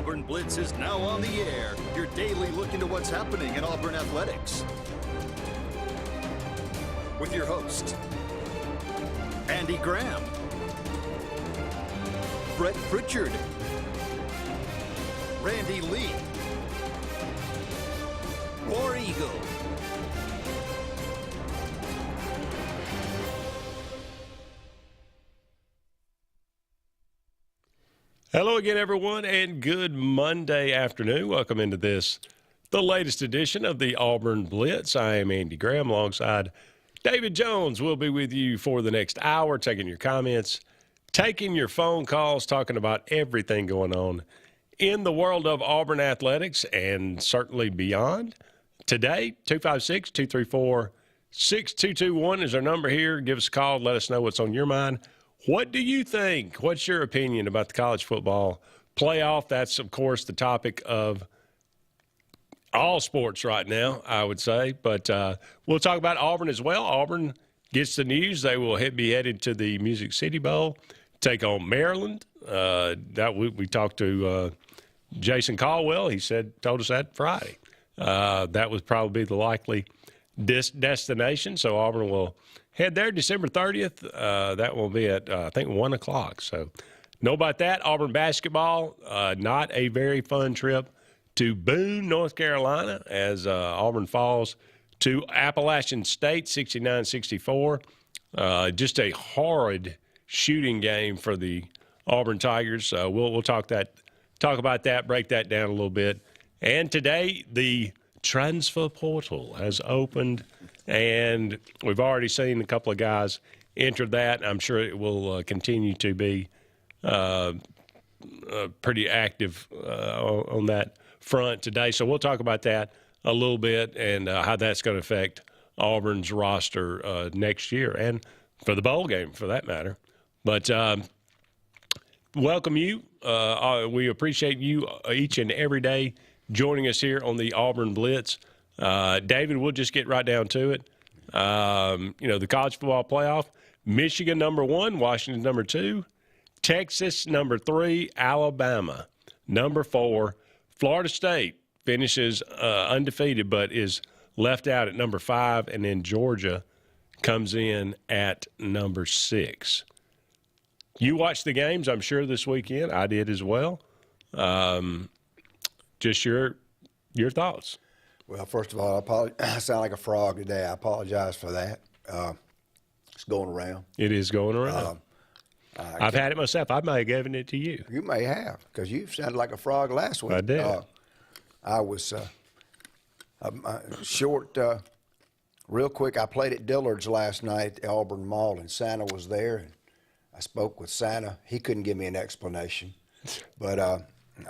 Auburn Blitz is now on the air. Your daily look into what's happening in Auburn athletics. With your host, Andy Graham, Brett Pritchard, Randy Lee, War Eagle. Hello again, everyone, and good Monday afternoon. Welcome into the latest edition of the Auburn Blitz. I am Andy Graham alongside David Jones. We'll be with you for the next hour, taking your comments, taking your phone calls, talking about everything going on in the world of Auburn athletics and certainly beyond. Today, 256-234-6221 is our number here. Give us a call. Let us know what's on your mind. What do you think? What's your opinion about the college football playoff? That's, of course, the topic of all sports right now, I would say. But we'll talk about Auburn as well. Auburn gets the news. They will be headed to the Music City Bowl, take on Maryland. We talked to Jason Caldwell. He told us that Friday. That would probably be the likely destination. So Auburn will head there December 30th. That will be at, I think, 1 o'clock. So know about that. Auburn basketball, not a very fun trip to Boone, North Carolina, as Auburn falls to Appalachian State, 69-64. Just a horrid shooting game for the Auburn Tigers. We'll talk about that, break that down a little bit. And today, the transfer portal has opened, and we've already seen a couple of guys enter that. I'm sure it will continue to be pretty active on that front today. So we'll talk about that a little bit and how that's going to affect Auburn's roster next year and for the bowl game, for that matter. But welcome you. We appreciate you each and every day joining us here on the Auburn Blitz. David, we'll just get right down to it. The college football playoff, Michigan number 1, Washington number 2, Texas number 3, Alabama number 4, Florida State finishes undefeated but is left out at number 5, and then Georgia comes in at number 6. You watched the games, I'm sure, this weekend. I did as well. Just your thoughts. Well, first of all, I sound like a frog today. I apologize for that. It's going around. It is going around. I've had it myself. I may have given it to you. You may have, because you sounded like a frog last week. I did. I was short. Real quick, I played at Dillard's last night at the Auburn Mall, and Santa was there. And I spoke with Santa. He couldn't give me an explanation, but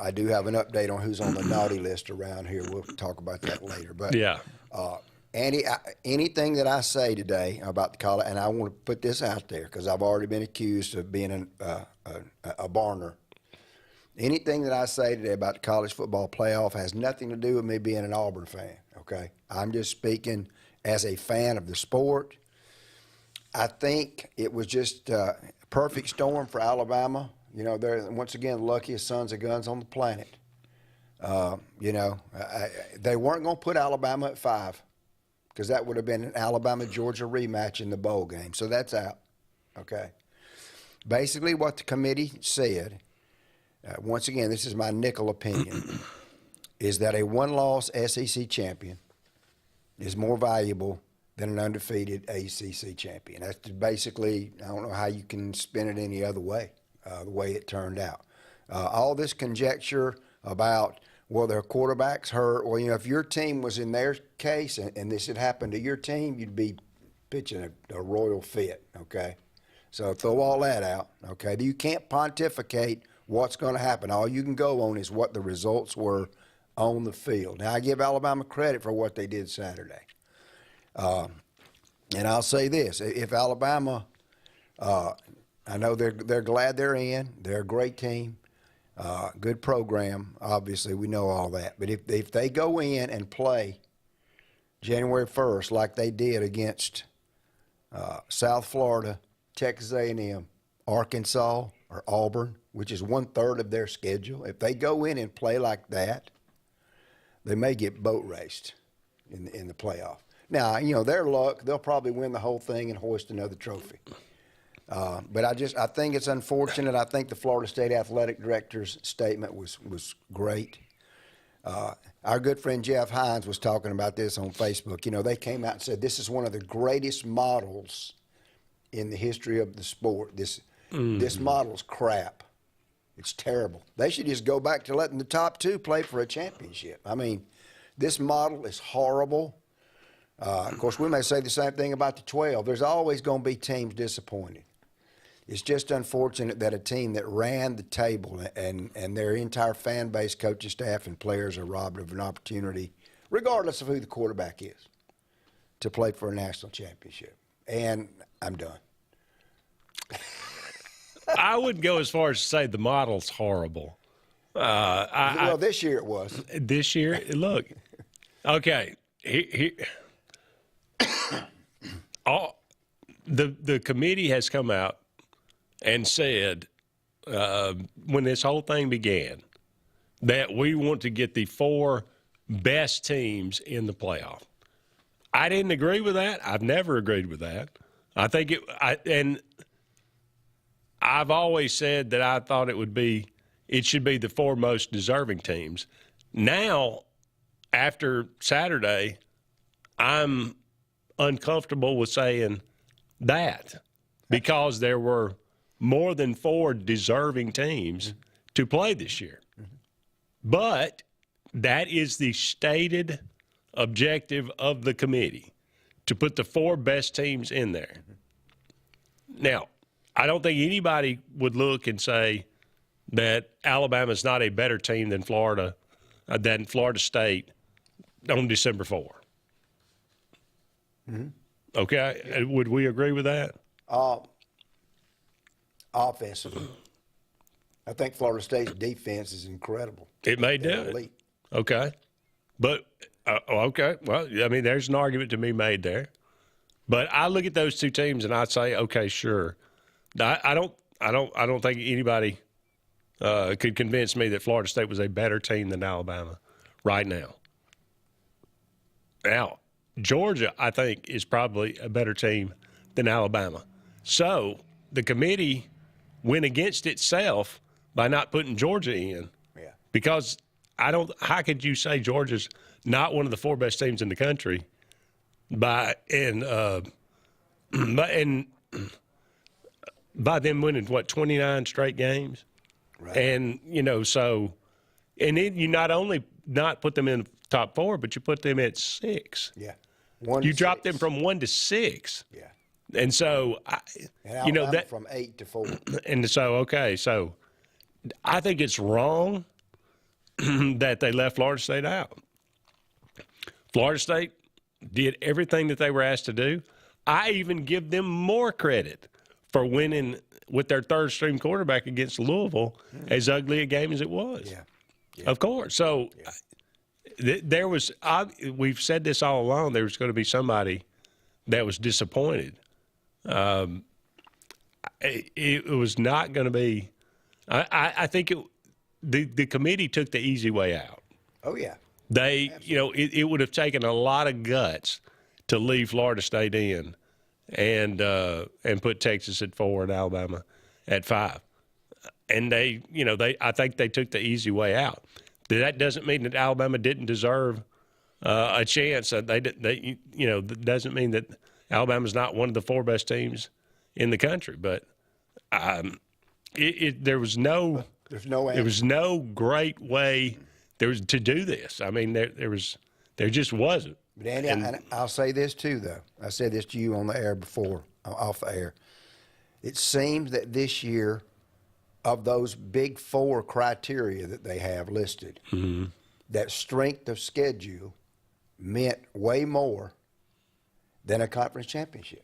I do have an update on who's on the naughty list around here. We'll talk about that later. But yeah, Andy, anything that I say today about the college, and I want to put this out there because I've already been accused of being a Barner. Anything that I say today about the college football playoff has nothing to do with me being an Auburn fan, okay? I'm just speaking as a fan of the sport. I think it was just a perfect storm for Alabama. You know, they're, once again, the luckiest sons of guns on the planet. They weren't going to put Alabama at 5 because that would have been an Alabama-Georgia rematch in the bowl game. So that's out, okay? Basically what the committee said, once again, this is my nickel opinion, is that a one-loss SEC champion is more valuable than an undefeated ACC champion. That's basically, I don't know how you can spin it any other way. The way it turned out. All this conjecture about, well, their quarterback's hurt. Well, if your team was in their case and this had happened to your team, you'd be pitching a royal fit, okay? So throw all that out, okay? You can't pontificate what's going to happen. All you can go on is what the results were on the field. Now, I give Alabama credit for what they did Saturday. And I'll say this. If Alabama I know they're glad they're in. They're a great team, good program. Obviously, we know all that. But if they go in and play January 1st like they did against South Florida, Texas A&M, Arkansas, or Auburn, which is 1/3 of their schedule, if they go in and play like that, they may get boat raced in the playoff. Now, their luck, they'll probably win the whole thing and hoist another trophy. But I think it's unfortunate. I think the Florida State athletic director's statement was great. Our good friend Jeff Hines was talking about this on Facebook. They came out and said this is one of the greatest models in the history of the sport. This model's crap. It's terrible. They should just go back to letting the top two play for a championship. I mean, this model is horrible. Of course, we may say the same thing about the 12. There's always going to be teams disappointed. It's just unfortunate that a team that ran the table and their entire fan base, coaching staff, and players are robbed of an opportunity, regardless of who the quarterback is, to play for a national championship. And I'm done. I wouldn't go as far as to say the model's horrible. Well, this year it was. This year, look, okay. The committee has come out and said when this whole thing began that we want to get the 4 best teams in the playoff. I didn't agree with that. I've never agreed with that. I think and I've always said that I thought it should be the 4 most deserving teams. Now, after Saturday, I'm uncomfortable with saying that because there were more than 4 deserving teams to play this year. But that is the stated objective of the committee, to put the 4 best teams in there. Now, I don't think anybody would look and say that Alabama's not a better team than Florida State on December 4. Okay, would we agree with that? Offensively, I think Florida State's defense is incredible. It may do it. Okay, but okay. Well, I mean, there's an argument to be made there. But I look at those 2 teams and I say, okay, sure. I don't think anybody could convince me that Florida State was a better team than Alabama right now. Now, Georgia, I think, is probably a better team than Alabama. So the committee went against itself by not putting Georgia in. Yeah. Because how could you say Georgia's not one of the 4 best teams in the country by them winning, 29 straight games? Right. And, and then you not only not put them in the top 4, but you put them at 6. Yeah. You dropped them from 1 to 6. Yeah. And so, that from 8 to 4. And so, so I think it's wrong that they left Florida State out. Florida State did everything that they were asked to do. I even give them more credit for winning with their 3rd-string quarterback against Louisville, as ugly a game as it was. Yeah. Of course. So there was we've said this all along, there was going to be somebody that was disappointed. It was not going to be I think the committee took the easy way out. Oh, yeah. They, it would have taken a lot of guts to leave Florida State in and put Texas at 4 and Alabama at 5. And I think they took the easy way out. That doesn't mean that Alabama didn't deserve a chance. That doesn't mean that Alabama's not one of the 4 best teams in the country. But there was no great way to do this. I mean, there just wasn't. But Andy, and I'll say this too, though. I said this to you on the air before, off the air. It seems that this year, of those big 4 criteria that they have listed, that strength of schedule meant way more than a conference championship.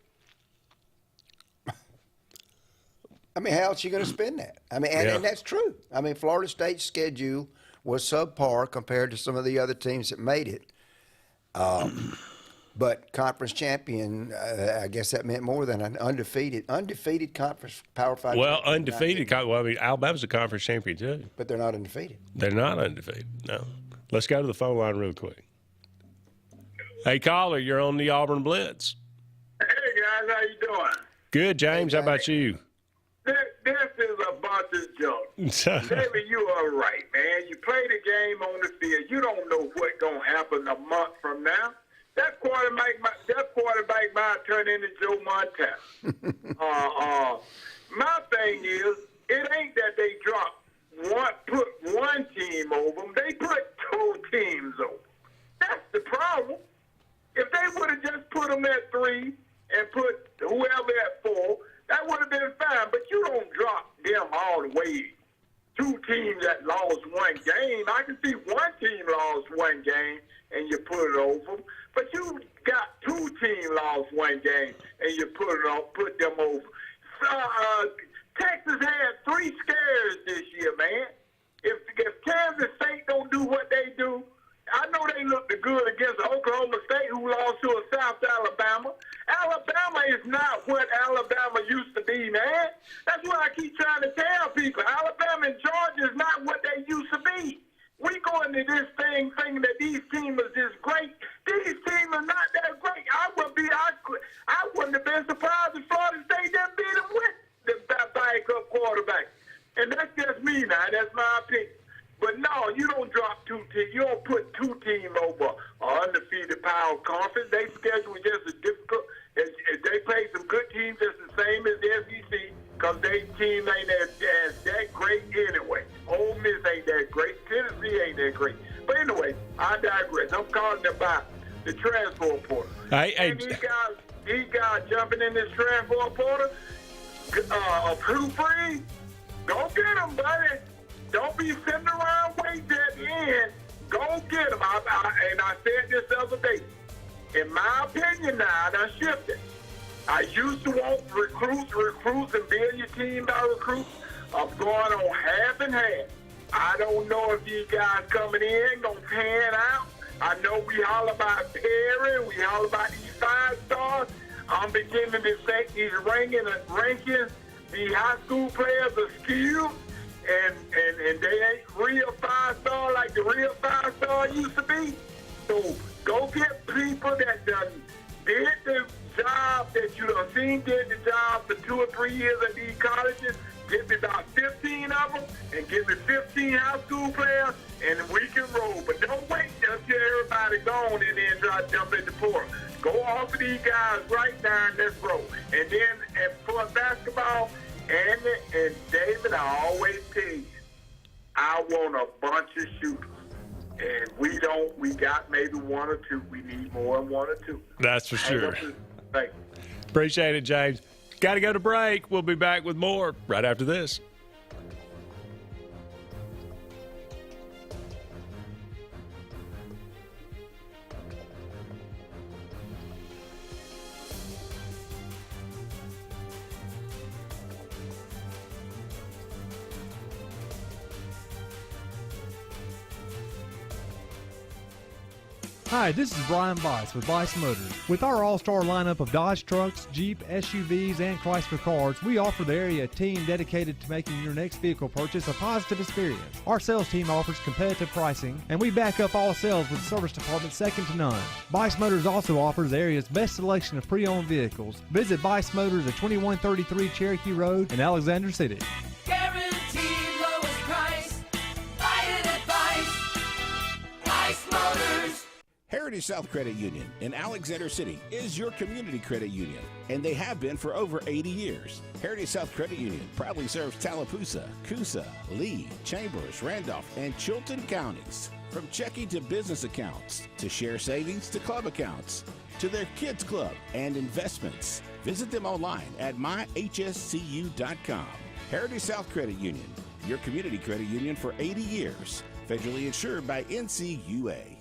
I mean, how else are you going to spend that? I mean, and that's true. I mean, Florida State's schedule was subpar compared to some of the other teams that made it. But conference champion, I guess that meant more than an undefeated conference Power 5. Well, undefeated. Well, I mean, Alabama's a conference champion too. But they're not undefeated. They're not undefeated. No. Let's go to the phone line real quick. Hey, caller, you're on the Auburn Blitz. Hey guys, how you doing? Good, James. How about you? This is a bunch of junk. Maybe you are right, man. You play the game on the field. You don't know what's gonna happen a month from now. That quarterback might turn into Joe Montana. My thing is, it ain't that they put one team over them. They put two teams over. That's the problem. If they would have just put them at 3 and put whoever at 4, that would have been fine. But you don't drop them all the way. Two teams that lost one game. I can see one team lost one game and you put it over them. But you got two teams lost one game and you put them over. Texas had 3 scares this year, man. If Kansas State don't do what they do, I know they looked good against Oklahoma State, who lost to a South Alabama. Alabama is not what Alabama used to be, man. That's what I keep trying to tell people. Alabama and Georgia is not what they used to be. We go into this thing thinking that these teams are just great. These teams are not that great. I wouldn't have been surprised if Florida State didn't beat them with the backup quarterback. And that's just me now. That's my opinion. But no, you don't drop two teams. You don't put two teams over an undefeated Power Conference. They schedule just as difficult. They play some good teams just the same as the SEC because their team ain't that great anyway. Ole Miss ain't that great. Tennessee ain't that great. But anyway, I digress. I'm calling about the transfer portal. These guys jumping in this transfer portal, free, go get them, buddy. Don't be sitting around waiting at the end. Go get them. And I said this the other day. In my opinion now, and I shifted. I used to want recruits, and build your team by recruits. I'm going on half and half. I don't know if these guys coming in going to pan out. I know we holler about Perry. We holler about these 5 stars. I'm beginning to think these ranking the high school players are skewed. And they ain't real 5-star like the real 5-star used to be. So go get people that done did the job that you done seen did the job for 2 or 3 years at these colleges. Get me about 15 of them and get me 15 high school players, and we can roll. But don't wait until everybody gone and then try to jump in the portal. Go offer these guys right now and let's roll. And then for basketball, Andy and David, I always tell you, I want a bunch of shooters. And we got maybe 1 or 2. We need more than 1 or 2. That's for sure. Thank you. Appreciate it, James. Got to go to break. We'll be back with more right after this. Hi, this is Brian Weiss with Weiss Motors. With our all-star lineup of Dodge trucks, Jeep, SUVs, and Chrysler cars, we offer the area a team dedicated to making your next vehicle purchase a positive experience. Our sales team offers competitive pricing, and we back up all sales with a service department second to none. Weiss Motors also offers the area's best selection of pre-owned vehicles. Visit Weiss Motors at 2133 Cherokee Road in Alexander City. Guaranteed lowest price. Buy it at Weiss Motors. Heritage South Credit Union in Alexander City is your community credit union, and they have been for over 80 years. Heritage South Credit Union proudly serves Tallapoosa, Coosa, Lee, Chambers, Randolph, and Chilton counties. From checking to business accounts, to share savings to club accounts, to their kids club and investments. Visit them online at myhscu.com. Heritage South Credit Union, your community credit union for 80 years. Federally insured by NCUA.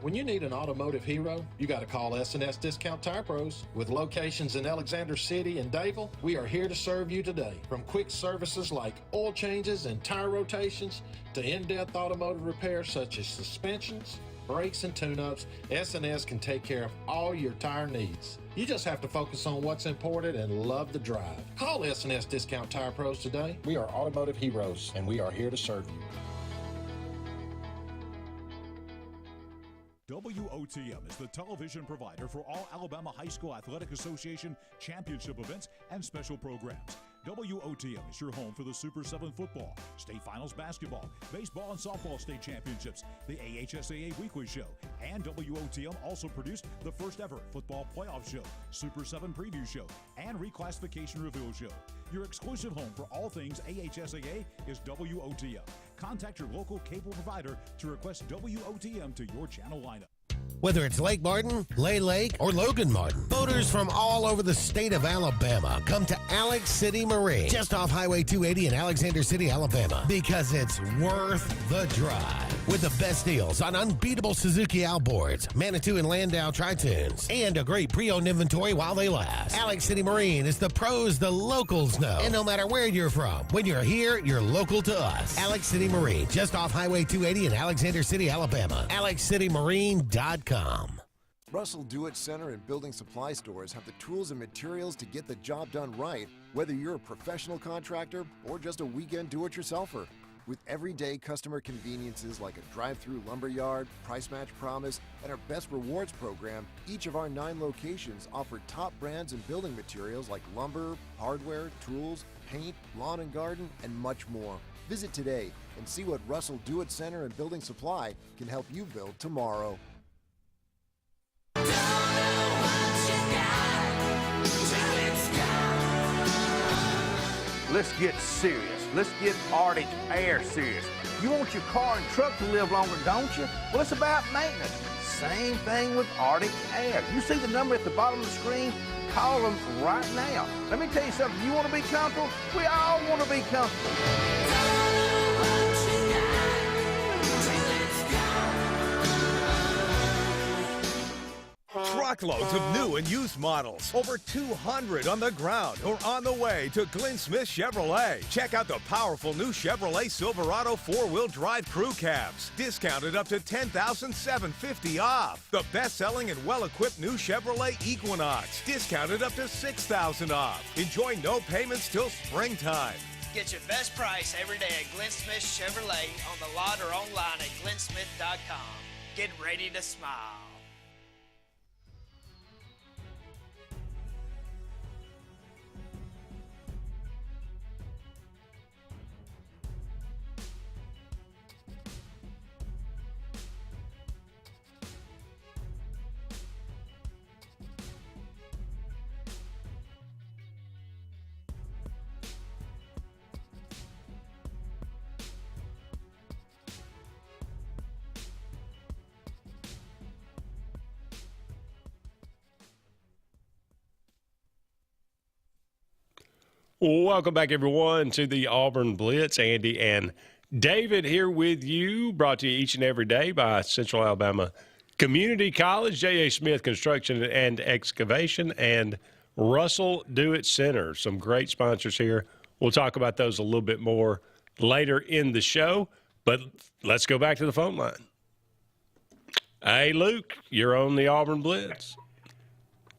When you need an automotive hero, you got to call S&S Discount Tire Pros. With locations in Alexander City and Dayville, we are here to serve you today. From quick services like oil changes and tire rotations to in-depth automotive repairs such as suspensions, brakes, and tune-ups, S&S can take care of all your tire needs. You just have to focus on what's important and love the drive. Call S&S Discount Tire Pros today. We are automotive heroes, and we are here to serve you. WOTM is the television provider for all Alabama High School Athletic Association championship events and special programs. WOTM is your home for the Super 7 football, state finals basketball, baseball and softball state championships, the AHSAA weekly show, and WOTM also produced the first ever football playoff show, Super 7 preview show, and reclassification reveal show. Your exclusive home for all things AHSAA is WOTM. Contact your local cable provider to request WOTM to your channel lineup. Whether it's Lake Martin, Lay Lake, or Logan Martin, boaters from all over the state of Alabama come to Alex City Marine, just off Highway 280 in Alexander City, Alabama, because it's worth the drive. With the best deals on unbeatable Suzuki outboards, Manitou and Landau Tritoons, and a great pre-owned inventory while they last. Alex City Marine is the pros the locals know. And no matter where you're from, when you're here, you're local to us. Alex City Marine, just off Highway 280 in Alexander City, Alabama. AlexCityMarine.com. Russell Do-It Center and building supply stores have the tools and materials to get the job done right, whether you're a professional contractor or just a weekend do-it-yourselfer. With everyday customer conveniences like a drive-through lumberyard, price match promise, and our Best Rewards program, each of our 9 locations offer top brands and building materials like lumber, hardware, tools, paint, lawn and garden, and much more. Visit today and see what Russell Do-It Center and Building Supply can help you build tomorrow. Let's get serious. Let's get Arctic Air serious. You want your car and truck to live longer, don't you? Well, it's about maintenance. Same thing with Arctic Air. You see the number at the bottom of the screen? Call them right now. Let me tell you something. You want to be comfortable? We all want to be comfortable. Truckloads of new and used models. Over 200 on the ground or on the way to Glenn Smith Chevrolet. Check out the powerful new Chevrolet Silverado 4-wheel drive crew cabs. Discounted up to $10,750 off. The best-selling and well-equipped new Chevrolet Equinox. Discounted up to $6,000 off. Enjoy no payments till springtime. Get your best price every day at Glenn Smith Chevrolet on the lot or online at glennsmith.com. Get ready to smile. Welcome back, everyone, to the Auburn Blitz. Andy and David here with you, brought to you each and every day by Central Alabama Community College, J.A. Smith Construction and Excavation, and Russell Do-It Center. Some great sponsors here. We'll talk about those a little bit more later in the show, but let's go back to the phone line. Hey, Luke, you're on the Auburn Blitz.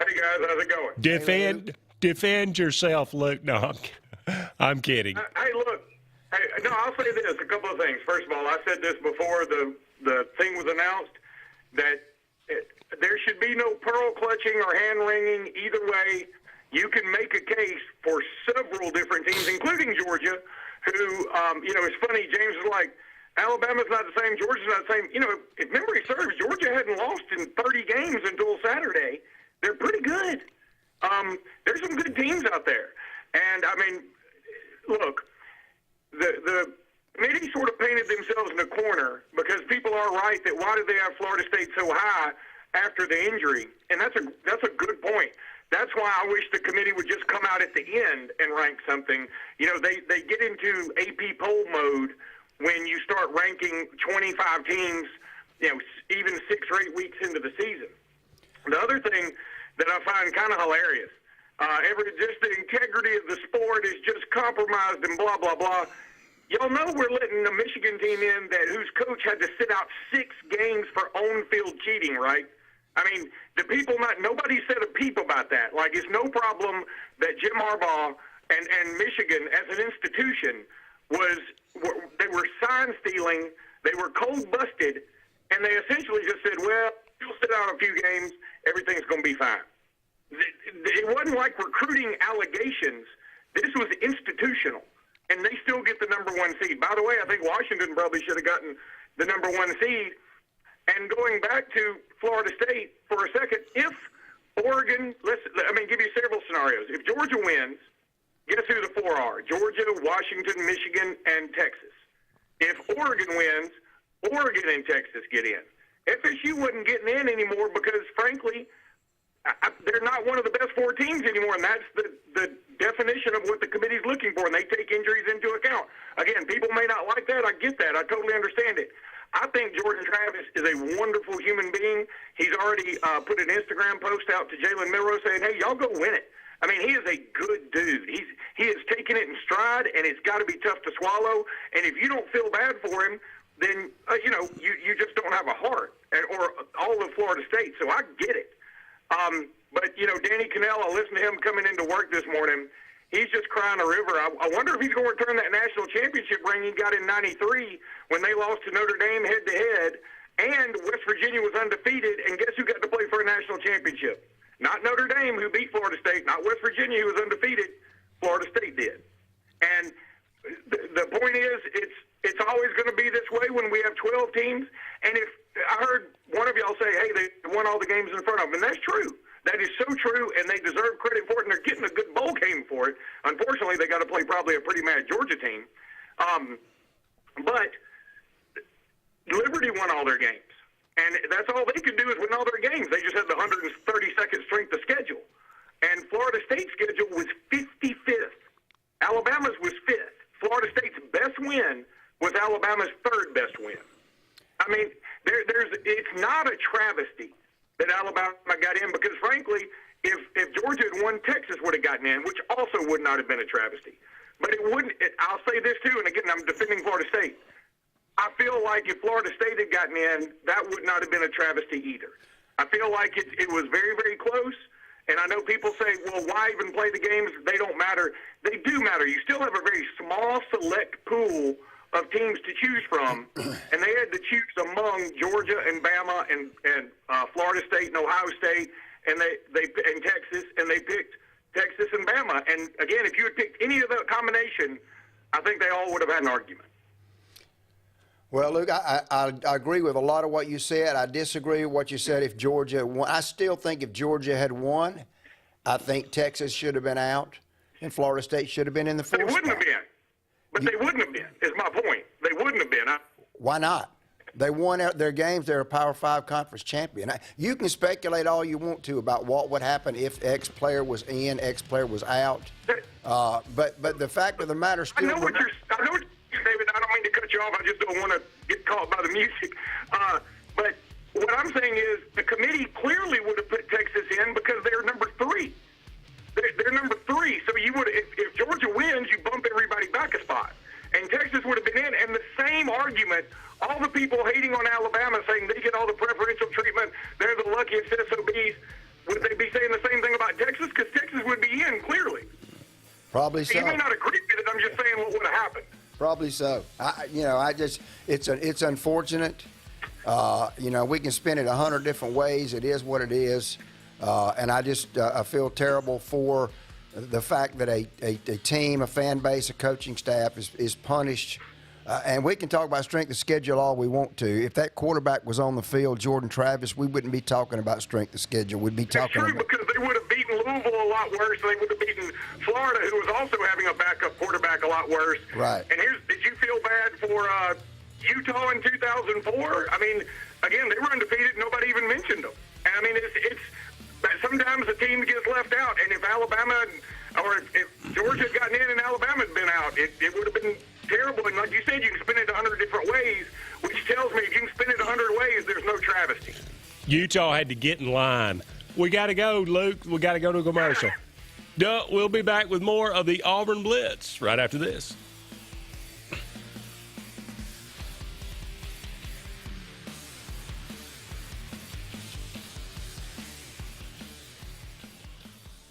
Hey, guys, how's it going? Defend yourself, Luke. No, I'm kidding. Hey, look. Hey, no, I'll say this. A couple of things. First of all, I said this before the thing was announced, that there should be no pearl clutching or hand wringing. Either way, you can make a case for several different teams, including Georgia, who, it's funny. James was like, Alabama's not the same, Georgia's not the same. If memory serves, Georgia hadn't lost in 30 games until Saturday. They're pretty good. There's some good teams out there. And, look, the committee sort of painted themselves in a corner because people are right that why did they have Florida State so high after the injury? And that's a good point. That's why I wish the committee would just come out at the end and rank something. They get into AP poll mode when you start ranking 25 teams, even 6 or 8 weeks into the season. The other thing that I find kind of hilarious, just the integrity of the sport is just compromised and blah, blah, blah. Y'all know we're letting the Michigan team in whose coach had to sit out 6 games for on-field cheating, right? I mean, nobody said a peep about that. Like, it's no problem that Jim Harbaugh and Michigan as an institution they were sign stealing, they were cold busted, and they essentially just said, well, you'll sit out a few games, everything's going to be fine. It wasn't like recruiting allegations. This was institutional, and they still get the number 1 seed. By the way, I think Washington probably should have gotten the number 1 seed. And going back to Florida State for a second, if Oregon, give you several scenarios. If Georgia wins, guess who the 4 are? Georgia, Washington, Michigan, and Texas. If Oregon wins, Oregon and Texas get in. FSU wasn't getting in anymore because, frankly, they're not one of the best 4 teams anymore, and that's the definition of what the committee's looking for, and they take injuries into account. Again, people may not like that. I get that. I totally understand it. I think Jordan Travis is a wonderful human being. He's already put an Instagram post out to Jalen Milroe saying, hey, y'all go win it. I mean, he is a good dude. He has taken it in stride, and it's got to be tough to swallow. And if you don't feel bad for him, then, you just don't have a heart, or all of Florida State. So I get it. But, Danny Cannell, I listened to him coming into work this morning. He's just crying a river. I wonder if he's going to return that national championship ring he got in '93 when they lost to Notre Dame head-to-head, and West Virginia was undefeated, and guess who got to play for a national championship? Not Notre Dame, who beat Florida State, not West Virginia, who was undefeated. Florida State did. And the point is, it's always going to be this way when we have 12 teams. And if I heard one of y'all say, hey, they won all the games in front of them, and that's true. That is so true, and they deserve credit for it, and they're getting a good bowl game for it. Unfortunately, they got to play probably a pretty mad Georgia team. But Liberty won all their games, and that's all they could do is win all their games. They just had the 132nd strength of schedule. And Florida State's schedule was 55th. Alabama's was 5th. Florida State's best win was Alabama's 3rd best win. I mean, it's not a travesty that Alabama got in because, frankly, if Georgia had won, Texas would have gotten in, which also would not have been a travesty. But it wouldn't. I'll say this, too, and again, I'm defending Florida State. I feel like if Florida State had gotten in, that would not have been a travesty either. I feel like it was very, very close. And I know people say, well, why even play the games? They don't matter. They do matter. You still have a very small, select pool of teams to choose from, and they had to choose among Georgia and Bama and Florida State and Ohio State and and Texas, and they picked Texas and Bama. And again, if you had picked any of that combination, I think they all would have had an argument. Well, Luke, I agree with a lot of what you said. I disagree with what you said if Georgia won. I still think if Georgia had won, I think Texas should have been out and Florida State should have been in the 4th spot. They wouldn't have been. But they wouldn't have been, is my point. They wouldn't have been. Why not? They won their games. They're a Power 5 conference champion. You can speculate all you want to about what would happen if X player was in, X player was out. But the fact of the matter still... I know what you're saying, David. I don't mean to cut you off. I just don't want to get caught by the music. But what I'm saying is the committee clearly would have put Texas in because they're number 3. They're number 3. So you would, if Georgia wins, you bump everybody back a spot. And Texas would have been in. And the same argument, all the people hating on Alabama saying they get all the preferential treatment, they're the luckiest SOBs, would they be saying the same thing about Texas? Because Texas would be in, clearly. Probably so. You may not agree with it. I'm just saying what would have happened. Probably so. It's unfortunate. We can spin it 100 different ways. It is what it is. And I feel terrible for the fact that a team, a fan base, a coaching staff is punished. And we can talk about strength of schedule all we want to. If that quarterback was on the field, Jordan Travis, we wouldn't be talking about strength of schedule. We'd be talking about... because they would have beaten Louisville a lot worse. They would have beaten Florida, who was also having a backup quarterback, a lot worse. Right. And did you feel bad for Utah in 2004? I mean, again, they were undefeated. Nobody even mentioned them. And I mean, it's sometimes a team gets left out. And if Alabama or if Georgia had gotten in and Alabama had been out, it would have been terrible. And like you said, you can spin it 100 different ways, which tells me if you can spin it 100 ways, there's no travesty. Utah had to get in line. We got to go, Luke. We got to go to a commercial. We'll be back with more of the Auburn Blitz right after this.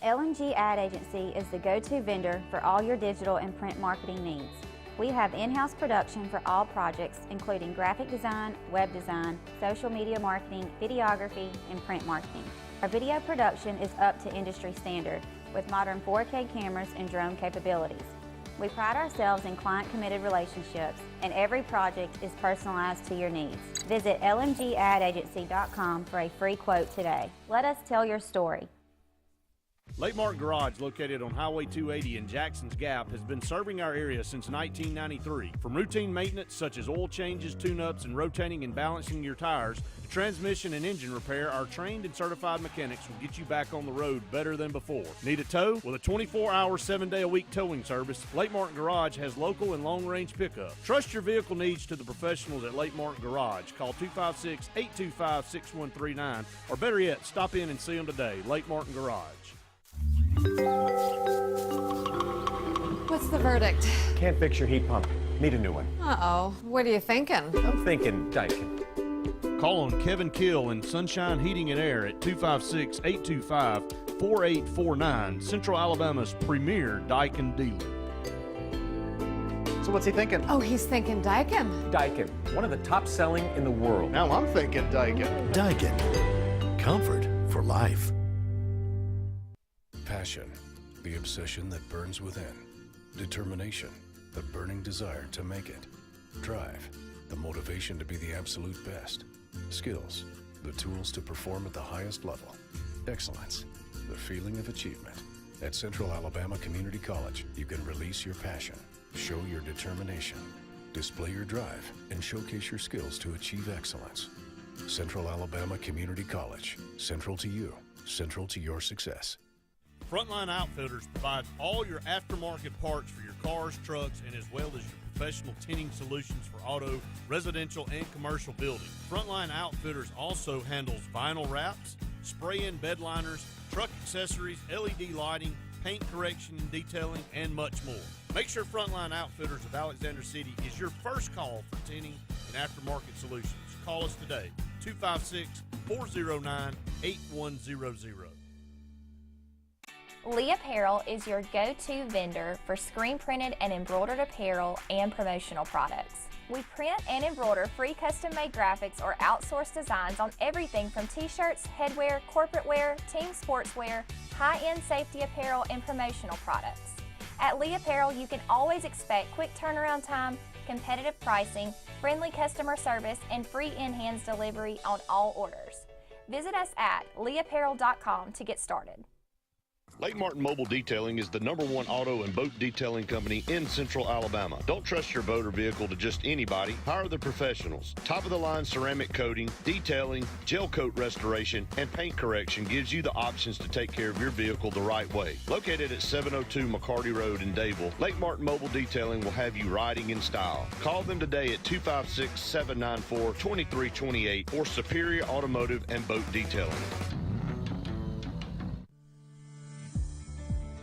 LMG Ad Agency is the go-to vendor for all your digital and print marketing needs. We have in-house production for all projects, including graphic design, web design, social media marketing, videography, and print marketing. Our video production is up to industry standard with modern 4K cameras and drone capabilities. We pride ourselves in client-committed relationships, and every project is personalized to your needs. Visit lmgadagency.com for a free quote today. Let us tell your story. Lake Martin Garage, located on Highway 280 in Jackson's Gap, has been serving our area since 1993. From routine maintenance such as oil changes, tune-ups, and rotating and balancing your tires, to transmission and engine repair, our trained and certified mechanics will get you back on the road better than before. Need a tow? With a 24-hour, 7-day-a-week towing service, Lake Martin Garage has local and long-range pickup. Trust your vehicle needs to the professionals at Lake Martin Garage. Call 256-825-6139, or better yet, stop in and see them today. Lake Martin Garage. What's the verdict? Can't fix your heat pump. Need a new one. Uh-oh. What are you thinking? I'm thinking Daikin. Call on Kevin Kill in Sunshine Heating and Air at 256-825-4849, Central Alabama's premier Daikin dealer. So what's he thinking? Oh, he's thinking Daikin. Daikin, one of the top selling in the world. Now I'm thinking Daikin. Daikin. Comfort for life. Passion, the obsession that burns within. Determination, the burning desire to make it. Drive, the motivation to be the absolute best. Skills, the tools to perform at the highest level. Excellence, the feeling of achievement. At Central Alabama Community College, you can release your passion, show your determination, display your drive, and showcase your skills to achieve excellence. Central Alabama Community College, central to you, central to your success. Frontline Outfitters provides all your aftermarket parts for your cars, trucks, and as well as your professional tinting solutions for auto, residential, and commercial buildings. Frontline Outfitters also handles vinyl wraps, spray-in bed liners, truck accessories, LED lighting, paint correction and detailing, and much more. Make sure Frontline Outfitters of Alexander City is your first call for tinting and aftermarket solutions. Call us today, 256-409-8100. Lee Apparel is your go-to vendor for screen printed and embroidered apparel and promotional products. We print and embroider free custom-made graphics or outsourced designs on everything from t-shirts, headwear, corporate wear, team sportswear, high-end safety apparel, and promotional products. At Lee Apparel, you can always expect quick turnaround time, competitive pricing, friendly customer service, and free in-hands delivery on all orders. Visit us at leeapparel.com to get started. Lake Martin Mobile Detailing is the #1 auto and boat detailing company in Central Alabama. Don't trust your boat or vehicle to just anybody. Hire the professionals. Top-of-the-line ceramic coating, detailing, gel coat restoration, and paint correction gives you the options to take care of your vehicle the right way. Located at 702 McCarty Road in Dable, Lake Martin Mobile Detailing will have you riding in style. Call them today at 256-794-2328 or Superior Automotive and Boat Detailing.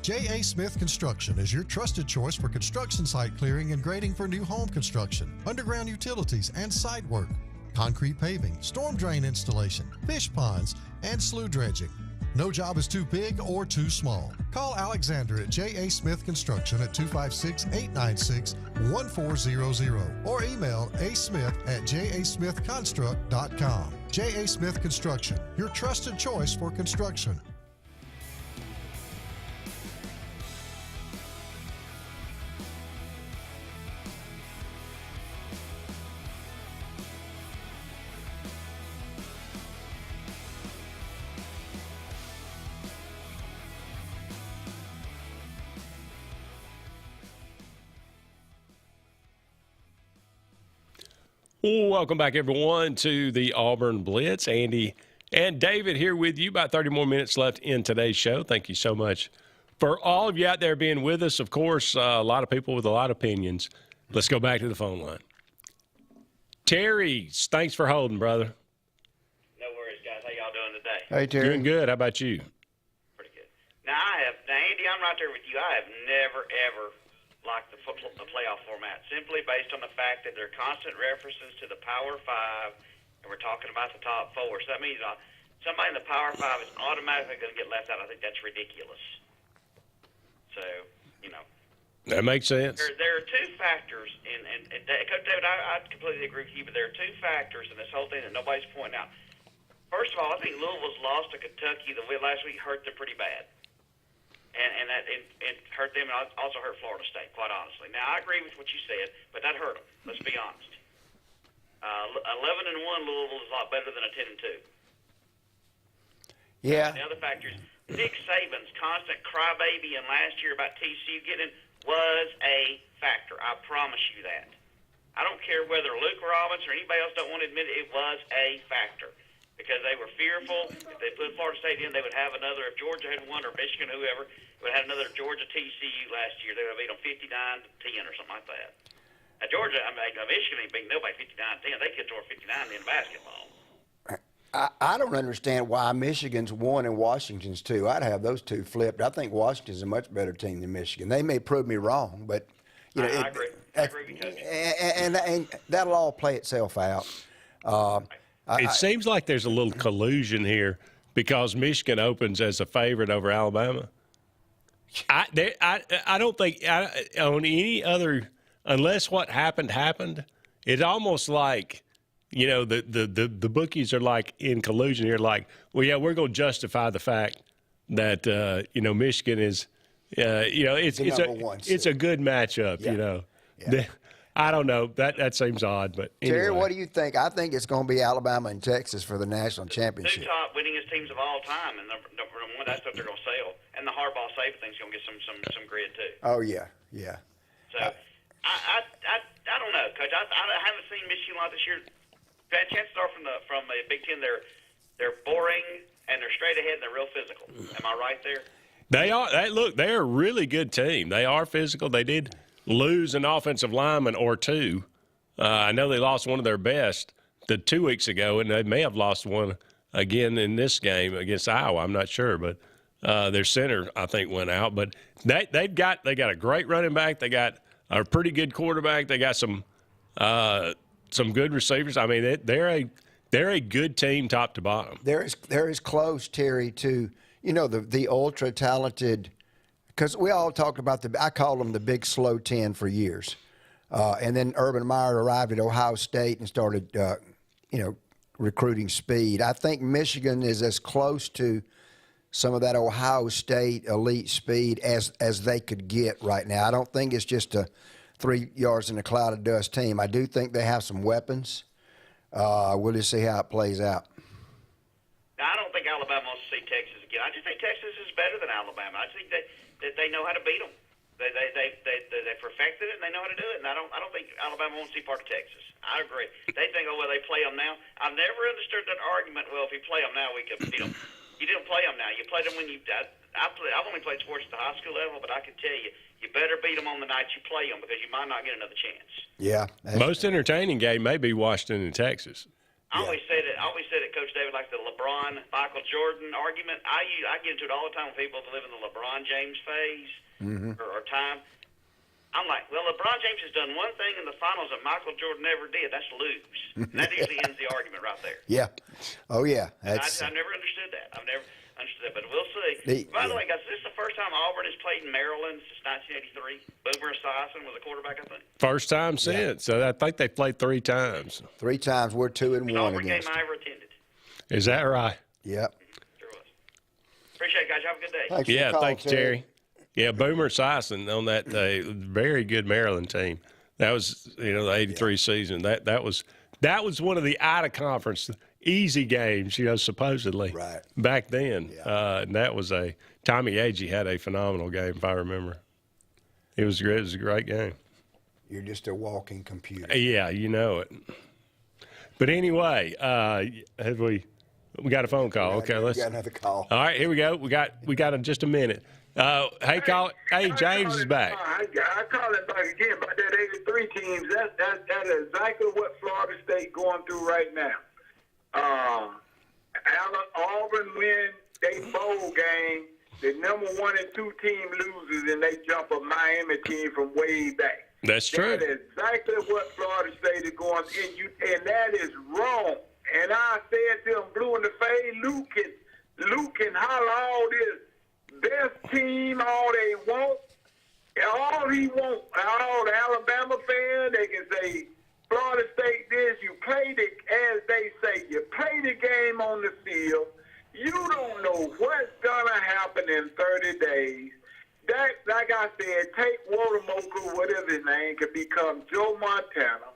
J.A. Smith Construction is your trusted choice for construction site clearing and grading for new home construction, underground utilities and site work, concrete paving, storm drain installation, fish ponds, and slough dredging. No job is too big or too small. Call Alexander at J.A. Smith Construction at 256-896-1400 or email asmith@jasmithconstruct.com. J.A. Smith Construction, your trusted choice for construction. Welcome back, everyone, to the Auburn Blitz. Andy and David here with you. About 30 more minutes left in today's show. Thank you so much for all of you out there being with us. Of course, a lot of people with a lot of opinions. Let's go back to the phone line. Terry, thanks for holding, brother. No worries, guys. How y'all doing today? Hey, Terry. Doing good. How about you? Pretty good. Now, Andy, I'm right there with you. I have never, ever liked the playoff format, simply based on the fact that there are constant references to the Power Five, and we're talking about the top four. So that means somebody in the Power 5 is automatically going to get left out. I think that's ridiculous. So, That makes sense. There are two factors, and Coach David, I completely agree with you, but there are two factors in this whole thing that nobody's pointing out. First of all, I think Louisville's loss to Kentucky last week hurt them pretty bad. And that hurt them and also hurt Florida State, quite honestly. Now, I agree with what you said, but that hurt them. Let's be honest. 11-1 Louisville is a lot better than a 10-2. Yeah. The other factor is Nick Saban's constant crybaby in last year about TCU getting in was a factor. I promise you that. I don't care whether Luke Robbins or anybody else don't want to admit it, it was a factor. Because they were fearful if they put Florida State in, they would have another, if Georgia had won or Michigan, whoever, would have had another Georgia TCU last year. They would have beat them 59-10 or something like that. Now, Michigan ain't beating nobody 59-10. They could score 59 in basketball. I don't understand why Michigan's 1 and Washington's 2. I'd have those two flipped. I think Washington's a much better team than Michigan. They may prove me wrong, but I agree. I agree with you. And that'll all play itself out. It seems like there's a little collusion here because Michigan opens as a favorite over Alabama. I don't think on any other, unless what happened. It's almost like, the bookies are like in collusion here. Like, well, yeah, we're going to justify the fact that Michigan is, it's a good matchup. Yeah. I don't know. That seems odd, but anyway. Terry, what do you think? I think it's going to be Alabama and Texas for the national championship. Two top winningest teams of all time, and number one, that's what they're going to sell. And the Harbaugh Saban thing's going to get some grid too. Oh yeah. So I don't know, Coach. I haven't seen Michigan a lot this year. Bad chances are from the Big Ten. They're boring and they're straight ahead and they're real physical. Am I right there? They are. They're a really good team. They are physical. They did lose an offensive lineman or two. I know they lost one of their best 2 weeks ago, and they may have lost one again in this game against Iowa. I'm not sure, but their center I think went out. But they got a great running back. They got a pretty good quarterback. They got some good receivers. I mean, they're a good team top to bottom. They're as close, Terry, to the ultra talented. Because we all talked about I called them the big slow 10 for years. And then Urban Meyer arrived at Ohio State and started, recruiting speed. I think Michigan is as close to some of that Ohio State elite speed as they could get right now. I don't think it's just a 3 yards in a cloud of dust team. I do think they have some weapons. We'll just see how it plays out. Now, I don't think Alabama wants to see Texas again. I just think Texas is better than Alabama. I just think that they know how to beat them. They perfected it and they know how to do it. And I don't think Alabama wants to see part of Texas. I agree. They think, they play them now. I've never understood that argument. Well, if we play them now, we can beat them. You didn't play them now. You played them when you. I've only played sports at the high school level, but I can tell you, you better beat them on the night you play them because you might not get another chance. Yeah. Most entertaining game may be Washington and Texas. I always said it, Coach David, like the LeBron, Michael Jordan argument. I get into it all the time with people that live in the LeBron James phase or time. I'm like, well, LeBron James has done one thing in the finals that Michael Jordan never did. That's lose. And that usually ends the argument right there. Yeah. Oh, yeah. I never understood that. I've never understood that, but we'll see. By the way, guys, this is the first time Auburn has played in Maryland since 1983. Boomer Esiason was a quarterback, I think. First time since. So I think they played 3 times. 3 times. We're 2-1 Auburn against game I ever attended. Is that right? Yep. Sure was. Appreciate it, guys. Have a good day. Thanks for the call, thanks, Terry. Yeah, Boomer Esiason on that very good Maryland team. That was the '83 season. That was one of the out of conference easy games, supposedly back then. Yeah. And that was Tommy Agee had a phenomenal game, if I remember. It was great. It was a great game. You're just a walking computer. Yeah, you know it. But anyway, we got a phone call. We got another call. All right, here we go. We got just a minute. Hey, James is back. I call it back again about that 83 teams. That is exactly what Florida State going through right now. Auburn win their bowl game. The number 1 and 2 team loses, and they jump a Miami team from way back. That's true. That is exactly what Florida State is going through, and that is wrong. And I said to him, blue in the face, Luke can holler all this best team, all they want. All he wants, all the Alabama fans, they can say, Florida State this, you play the, as they say, you play the game on the field. You don't know what's going to happen in 30 days. That, like I said, take Watermoker, whatever his name, can become Joe Montana.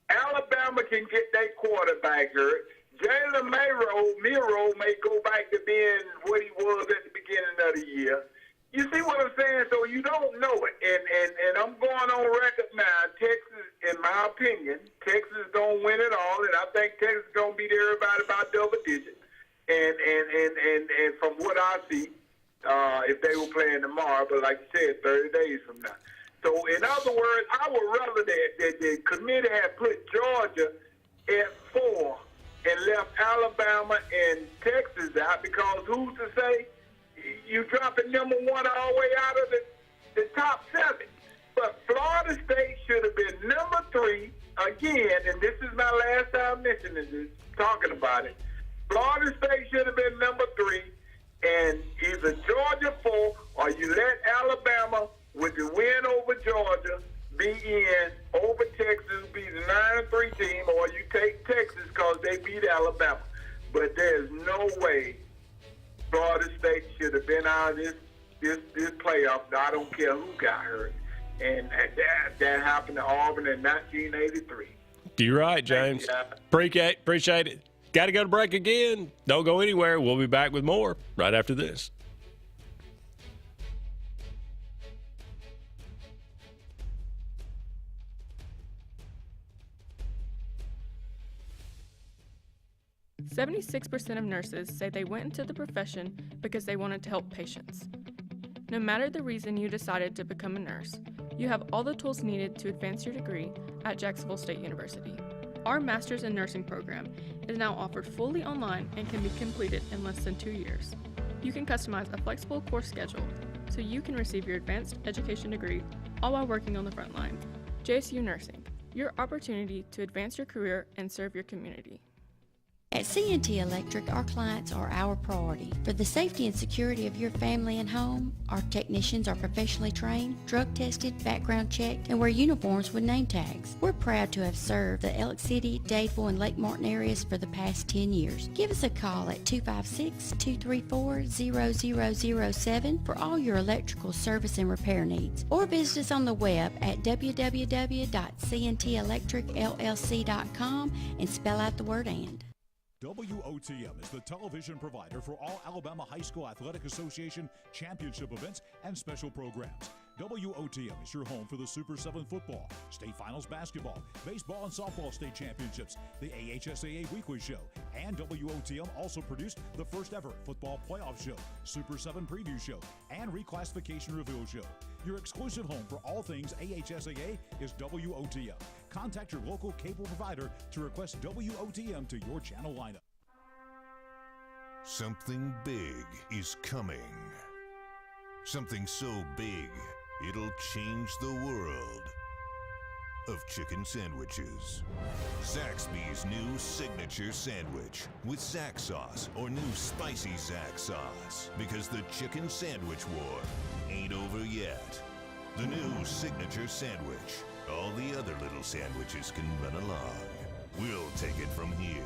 Alabama can get their quarterback hurt. Jalen Miro may go back to being what he was at the beginning of the year. You see what I'm saying? So you don't know it. And I'm going on record now. Texas, in my opinion, Texas don't win it all, and I think Texas is going to beat everybody by double digits. And from what I see, if they were playing tomorrow, but like you said, 30 days from now. So in other words, I would rather that the committee had put Georgia at 4 and left Alabama and Texas out, because who's to say you dropping number 1 all the way out of the top 7? But Florida State should have been number 3 again, and this is my last time mentioning this, talking about it. Florida State should have been number 3, and either Georgia 4, or you let Alabama with the win over Georgia be in over Texas, be the 9-3 team, or you take Texas because they beat Alabama. But there's no way Florida State should have been out of this playoff. I don't care who got hurt. And that happened to Auburn in 1983. You're right, James. Appreciate it. Got to go to break again. Don't go anywhere. We'll be back with more right after this. "76% of nurses say they went into the profession because they wanted to help patients. No matter the reason you decided to become a nurse, you have all the tools needed to advance your degree at Jacksonville State University. Our Master's in Nursing program is now offered fully online and can be completed in less than 2 years. You can customize a flexible course schedule so you can receive your advanced education degree all while working on the front line. JSU Nursing, your opportunity to advance your career and serve your community." At C&T Electric, our clients are our priority. For the safety and security of your family and home, our technicians are professionally trained, drug tested, background checked, and wear uniforms with name tags. We're proud to have served the Elk City, Dadeville, and Lake Martin areas for the past 10 years. Give us a call at 256-234-0007 for all your electrical service and repair needs, or visit us on the web at www.cntelectricllc.com and spell out the word "and." WOTM is the television provider for all Alabama High School Athletic Association championship events and special programs. WOTM is your home for the Super 7 football, state finals basketball, baseball and softball state championships, the AHSAA weekly show, and WOTM also produced the first ever football playoff show, Super 7 preview show, and reclassification reveal show. Your exclusive home for all things AHSAA is WOTM. Contact your local cable provider to request WOTM to your channel lineup. Something big is coming. Something so big, it'll change the world of chicken sandwiches. Zaxby's new signature sandwich with Zax sauce or new spicy Zax sauce, because the chicken sandwich war ain't over yet. The new signature sandwich. All the other little sandwiches can run along. We'll take it from here.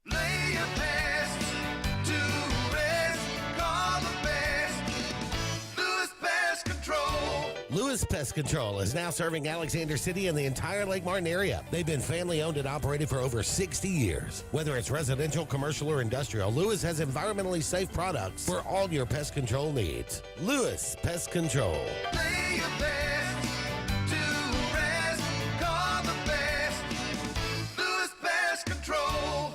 Lay your best to rest. Call the best. Lewis Pest Control. Lewis Pest Control is now serving Alexander City and the entire Lake Martin area. They've been family owned and operated for over 60 years. Whether it's residential, commercial, or industrial, Lewis has environmentally safe products for all your pest control needs. Lewis Pest Control. Lay your best to rest. Call the best. Lewis Pest Control.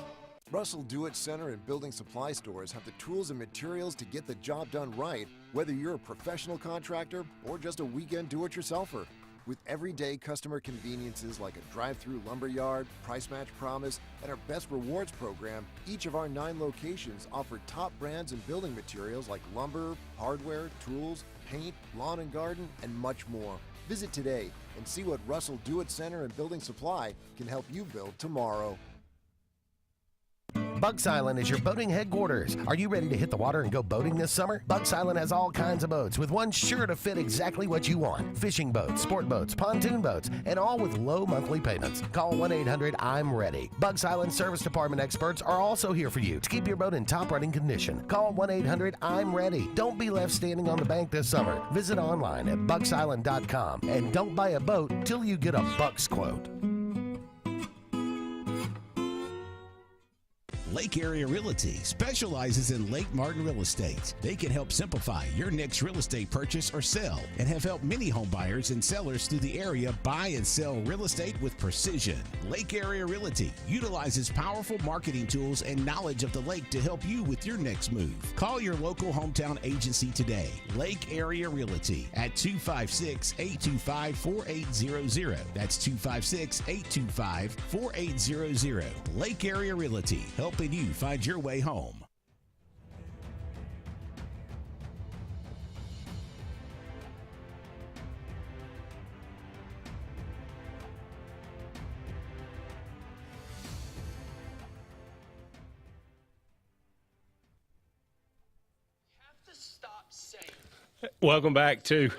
Russell Do-It Center and building supply stores have the tools and materials to get the job done right, whether you're a professional contractor or just a weekend do-it-yourselfer. With everyday customer conveniences like a drive-through lumberyard, price match promise, and our Best Rewards program, each of our 9 locations offer top brands and building materials like lumber, hardware, tools, paint, lawn and garden, and much more. Visit today and see what Russell Do-It Center and Building Supply can help you build tomorrow. Bucks Island is your boating headquarters. Are you ready to hit the water and go boating this summer? Bucks Island has all kinds of boats, with one sure to fit exactly what you want. Fishing boats, sport boats, pontoon boats, and all with low monthly payments. Call 1-800-I'm-READY. Bucks Island Service Department experts are also here for you to keep your boat in top running condition. Call 1-800-I'm-READY. Don't be left standing on the bank this summer. Visit online at bucksisland.com and don't buy a boat till you get a Bucks quote. Lake Area Realty specializes in Lake Martin real estate. They can help simplify your next real estate purchase or sell and have helped many home buyers and sellers through the area buy and sell real estate with precision. Lake Area Realty utilizes powerful marketing tools and knowledge of the lake to help you with your next move. Call your local hometown agency today, Lake Area Realty, at 256-825-4800. That's 256-825-4800. Lake Area Realty, helping you find your way home. Welcome back to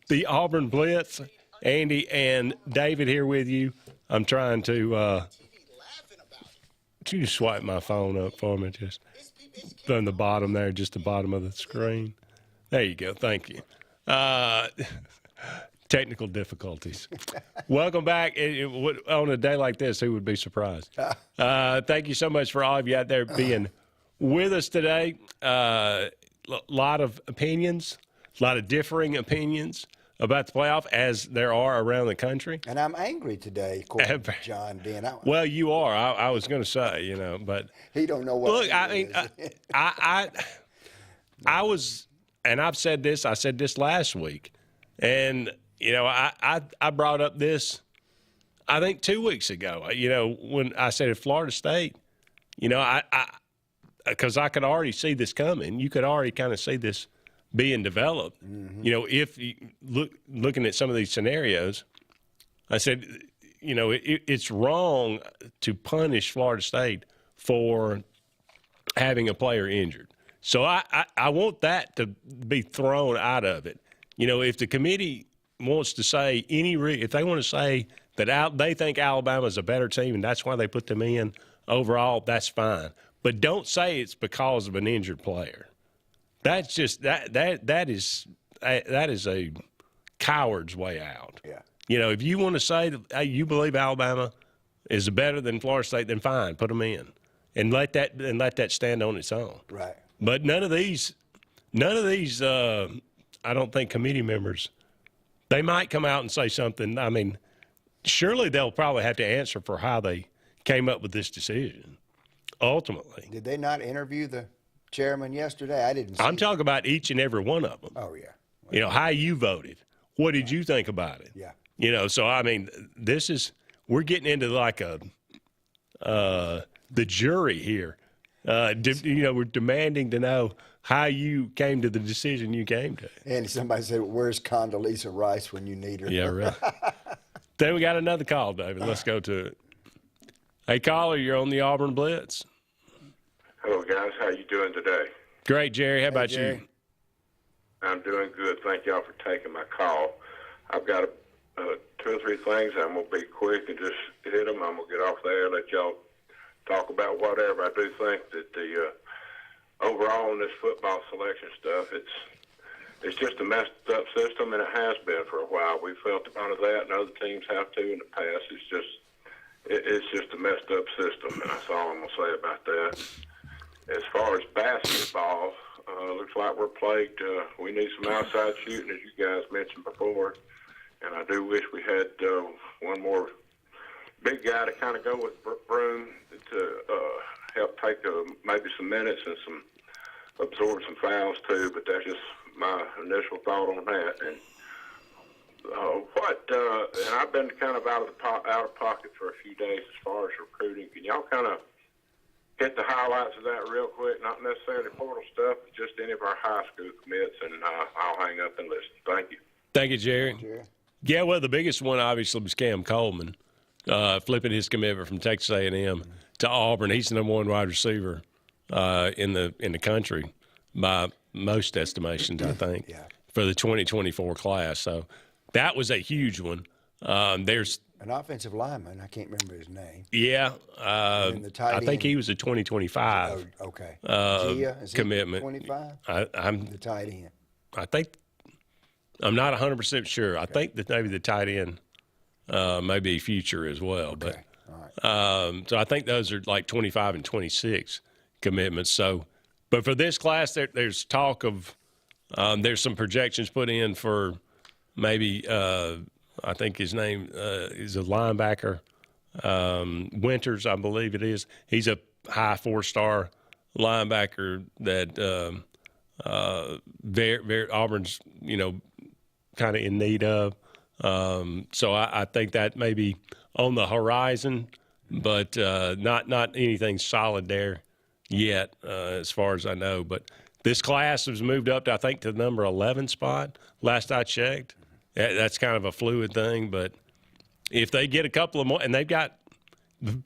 the Auburn Blitz. Andy and David here with you. I'm trying to can you swipe my phone up for me, just from the bottom there, just the bottom of the screen. There you go. Thank you. Technical difficulties. Welcome back. On a day like this, who would be surprised? Thank you so much for all of you out there being with us today. A lot of opinions, a lot of differing opinions about the playoff, as there are around the country. And I'm angry today, according to John Den. Well, you are. I was going to say, but he don't know what. Look, I mean, I was, and I've said this. I said this last week, and I brought up this, I think 2 weeks ago. When I said at Florida State, because I could already see this coming. You could already kind of see this being developed. Mm-hmm. If you looking at some of these scenarios, I said, it's wrong to punish Florida State for having a player injured. So I want that to be thrown out of it. If the committee wants to say if they want to say that they think Alabama's a better team and that's why they put them in overall, that's fine. But don't say it's because of an injured player. That's just that is a coward's way out. Yeah. If you want to say that you believe Alabama is better than Florida State, then fine, put them in, and let that stand on its own. Right. But none of these, I don't think committee members, they might come out and say something. I mean, surely they'll probably have to answer for how they came up with this decision. Ultimately, did they not interview the chairman yesterday? I didn't see I'm talking about each and every one of them. Oh, yeah. How you voted. What did you think about it? Yeah. So, I mean, we're getting into like the jury here. We're demanding to know how you came to the decision you came to. And somebody said, where's Condoleezza Rice when you need her? Yeah, really. Then we got another call, David. Let's go to it. Hey, caller, you're on the Auburn Blitz. Hello, guys. How you doing today? Great, Jerry. How about Jerry. you? I'm doing good. Thank y'all for taking my call. I've got 2 or 3 things. I'm going to be quick and just hit them. I'm going to get off there and let y'all talk about whatever. I do think that the overall in this football selection stuff, it's just a messed up system, and it has been for a while. We felt about that, and other teams have too in the past. It's just a messed up system, and that's all I'm going to say about that. As far as basketball, looks like we're plagued. We need some outside shooting, as you guys mentioned before, and I do wish we had one more big guy to kind of go with Broom to help take maybe some minutes and absorb some fouls too. But that's just my initial thought on that. And and I've been kind of out of pocket for a few days as far as recruiting. Can y'all kind of hit the highlights of that real quick? Not necessarily portal stuff, but just any of our high school commits, and I'll hang up and listen. Thank you. Thank you, Jerry. Yeah, well, the biggest one obviously was Cam Coleman, flipping his commitment from Texas A&M to Auburn. He's the number one wide receiver in the country by most estimations, I think, for the 2024 class. So that was a huge one. There's an offensive lineman. I can't remember his name. Yeah, And the tight I think end. he was a 2025 Okay. Gia, is he commitment. 25? I'm the tight end. I think I'm not 100% sure. I think that maybe the tight end may be future as well. But so I think those are like 25 and 26 commitments. So, but for this class, there's talk of there's some projections put in for maybe I think his name is a linebacker, Winters, I believe it is. He's a high 4-star linebacker that very Auburn's kind of in need of. So I think that may be on the horizon, but not anything solid there yet, as far as I know. But this class has moved up to, I think, to the number 11 spot last I checked. That's kind of a fluid thing, but if they get a couple of more, and they've got,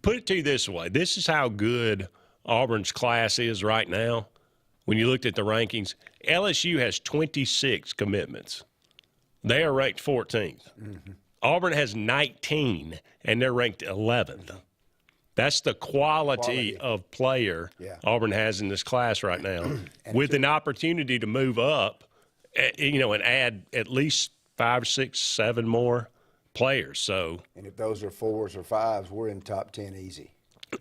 put it to you this way, this is how good Auburn's class is right now. When you looked at the rankings, LSU has 26 commitments. They are ranked 14th. Mm-hmm. Auburn has 19, and they're ranked 11th. That's the quality of player Auburn has in this class right now, with an opportunity to move up, and add at least 5, 6, 7 more players. So, and if those are 4s or 5s, we're in top 10 easy.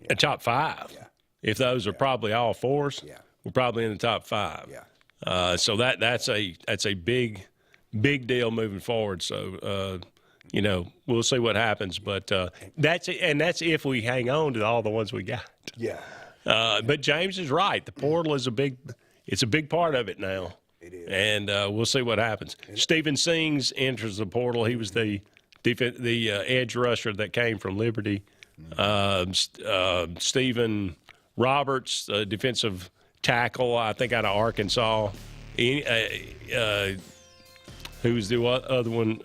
A top 5. Yeah. If those are probably all 4s, we're probably in the top 5. Yeah. So that's a big deal moving forward. So we'll see what happens. But that's if we hang on to all the ones we got. Yeah. But James is right. The portal is a big part of it now. It is. And we'll see what happens. Steven Sings enters the portal. He was the edge rusher that came from Liberty. Stephen Roberts, defensive tackle, I think out of Arkansas. Who's the other one?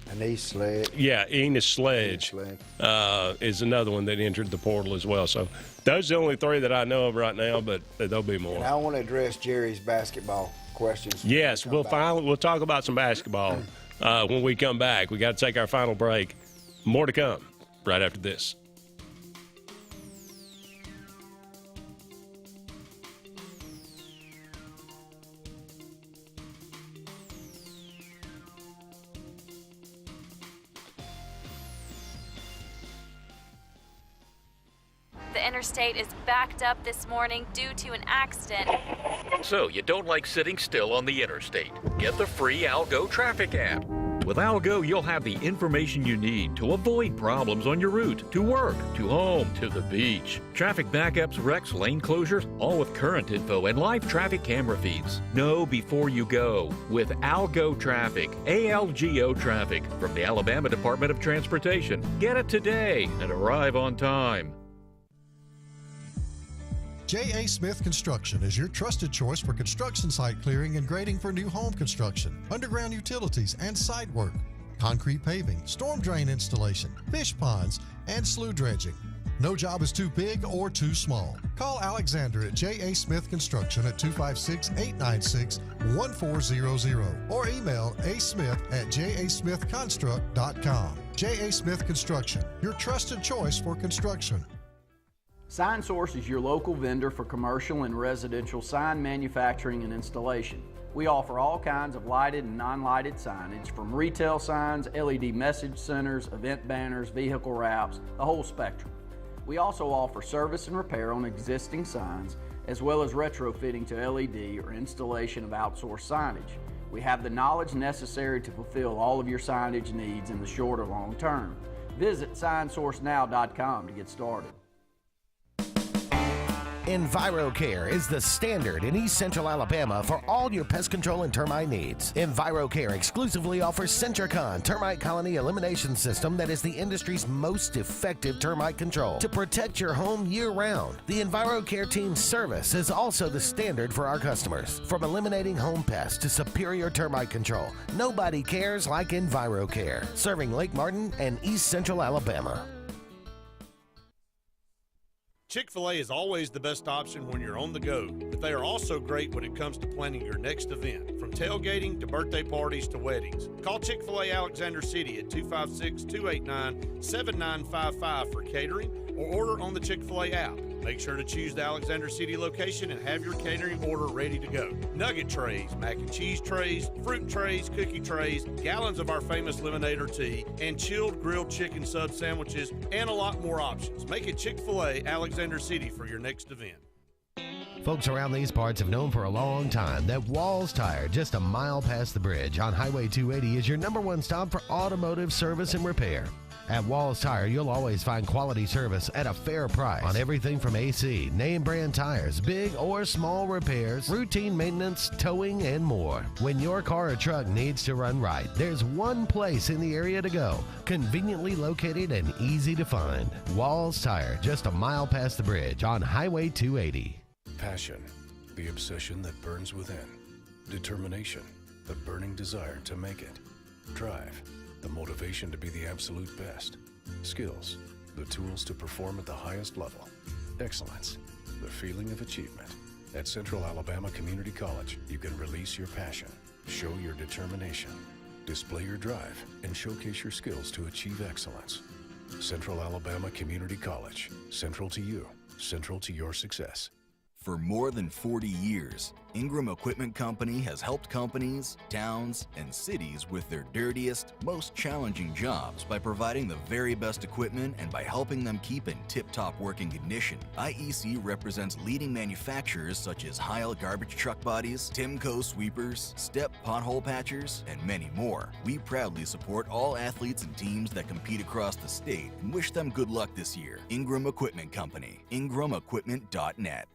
Enes Sledge. Yeah, Enes Sledge is another one that entered the portal as well. So those are the only 3 that I know of right now, but there'll be more. And I want to address Jerry's basketball questions. Yes, we'll talk about some basketball when we come back. We got to take our final break. More to come right after this. The interstate is backed up this morning due to an accident. So you don't like sitting still on the interstate? Get the free Algo traffic app. With Algo, you'll have the information you need to avoid problems on your route, to work, to home, to the beach. Traffic backups, wrecks, lane closures, all with current info and live traffic camera feeds. Know before you go with Algo Traffic, ALGO Traffic from the Alabama Department of Transportation. Get it today and arrive on time. J.A. Smith Construction is your trusted choice for construction site clearing and grading for new home construction, underground utilities and site work, concrete paving, storm drain installation, fish ponds, and slough dredging. No job is too big or too small. Call Alexander at J.A. Smith Construction at 256-896-1400 or email asmith@jasmithconstruct.com. J.A. Smith Construction, your trusted choice for construction. SignSource is your local vendor for commercial and residential sign manufacturing and installation. We offer all kinds of lighted and non-lighted signage, from retail signs, LED message centers, event banners, vehicle wraps, the whole spectrum. We also offer service and repair on existing signs, as well as retrofitting to LED or installation of outsourced signage. We have the knowledge necessary to fulfill all of your signage needs in the short or long term. Visit signsourcenow.com to get started. EnviroCare is the standard in East Central Alabama for all your pest control and termite needs. EnviroCare exclusively offers Centricon termite colony elimination system that is the industry's most effective termite control to protect your home year-round. The EnviroCare team's service is also the standard for our customers. From eliminating home pests to superior termite control, nobody cares like EnviroCare, serving Lake Martin and East Central Alabama. Chick-fil-A is always the best option when you're on the go, but they are also great when it comes to planning your next event, from tailgating to birthday parties to weddings. Call Chick-fil-A Alexander City at 256-289-7955 for catering or order on the Chick-fil-A app. Make sure to choose the Alexander City location and have your catering order ready to go. Nugget trays, mac and cheese trays, fruit trays, cookie trays, gallons of our famous lemonade or tea, and chilled grilled chicken sub sandwiches, and a lot more options. Make it Chick-fil-A Alexander City for your next event. Folks around these parts have known for a long time that Walls Tire, just a mile past the bridge on Highway 280, is your #1 stop for automotive service and repair. At Walls Tire, you'll always find quality service at a fair price on everything from AC, name brand tires, big or small repairs, routine maintenance, towing, and more. When your car or truck needs to run right, there's one place in the area to go, conveniently located and easy to find. Walls Tire, just a mile past the bridge on Highway 280. Passion, the obsession that burns within. Determination, the burning desire to make it. Drive, the motivation to be the absolute best. Skills, the tools to perform at the highest level. Excellence, the feeling of achievement. At Central Alabama Community College, you can release your passion, show your determination, display your drive, and showcase your skills to achieve excellence. Central Alabama Community College, central to you, central to your success. For more than 40 years, Ingram Equipment Company has helped companies, towns, and cities with their dirtiest, most challenging jobs by providing the very best equipment and by helping them keep in tip-top working condition. IEC represents leading manufacturers such as Heil garbage truck bodies, Timco sweepers, Step pothole patchers, and many more. We proudly support all athletes and teams that compete across the state and wish them good luck this year. Ingram Equipment Company, ingramequipment.net.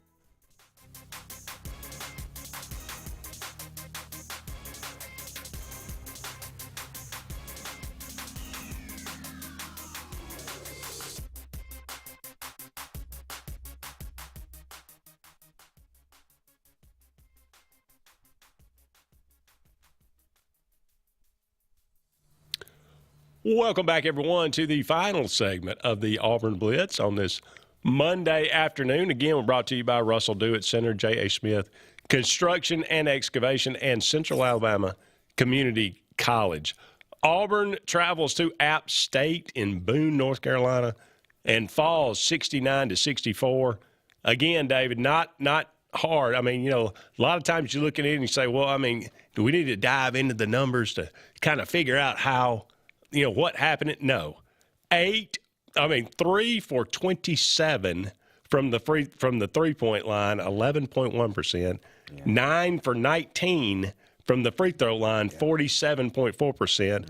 Welcome back, everyone, to the final segment of the Auburn Blitz on this Monday afternoon. Again, we're brought to you by Russell Dewitt Center, J.A. Smith Construction and Excavation, and Central Alabama Community College. Auburn travels to App State in Boone, North Carolina, and falls 69-64. Again, David, not hard. I mean, you know, a lot of times you look at it and you say, well, I mean, do we need to dive into the numbers to kind of figure out how, you know, what happened? No. 3 for 27 from the three-point line, 11.1%. 9 for 19 from the free throw line, 47.4%.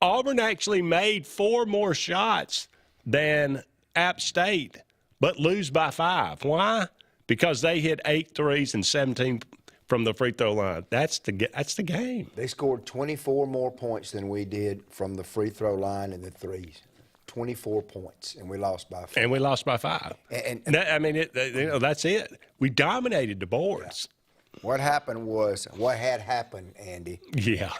Auburn actually made 4 more shots than App State, but lose by 5. Why? Because they hit 8 threes and 17 from the free throw line. That's the game. They scored 24 more points than we did from the free throw line and the threes. 24 points, and we lost by 5. And we lost by 5. And that's it. We dominated the boards. Yeah. What happened was what had happened, Andy. Yeah.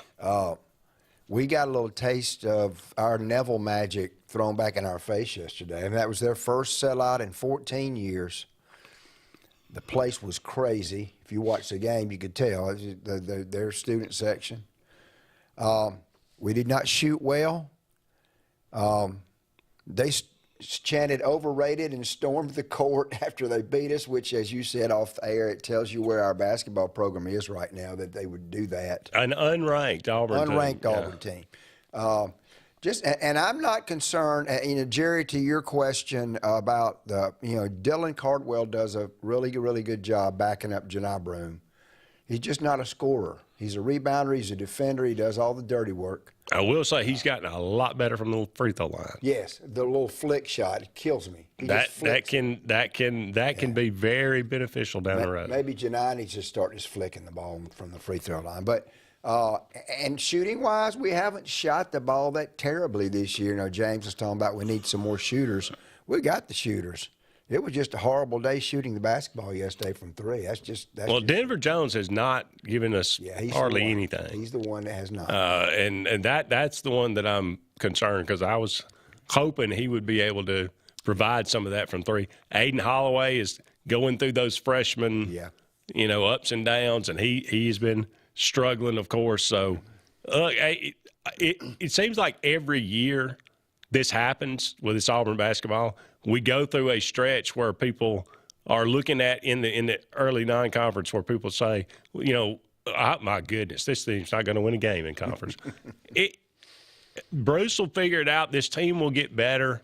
We got a little taste of our Neville magic thrown back in our face yesterday, and that was their first sellout in 14 years. The place was crazy. If you watched the game, you could tell. Their student section. We did not shoot well. They chanted overrated and stormed the court after they beat us, which, as you said off the air, it tells you where our basketball program is right now, that they would do that. An unranked Auburn team. And I'm not concerned, Jerry, to your question about Dylan Cardwell does a really, really good job backing up Janai Broome. He's just not a scorer. He's a rebounder. He's a defender. He does all the dirty work. I will say he's gotten a lot better from the free throw line. Yes, the little flick shot, it kills me. That can be very beneficial down the road. Maybe Janai needs to start just flicking the ball from the free throw line. But and shooting-wise, we haven't shot the ball that terribly this year. James was talking about we need some more shooters. We got the shooters. It was just a horrible day shooting the basketball yesterday from 3. Denver Jones has not given us hardly anything. He's the one that has not. And that's the one that I'm concerned, because I was hoping he would be able to provide some of that from three. Aiden Holloway is going through those freshman, ups and downs, and he's been struggling, of course. So it seems like every year this happens with this Auburn basketball. We go through a stretch where people are looking at in the early non-conference where people say, oh, my goodness, this team's not going to win a game in conference. Bruce will figure it out. This team will get better.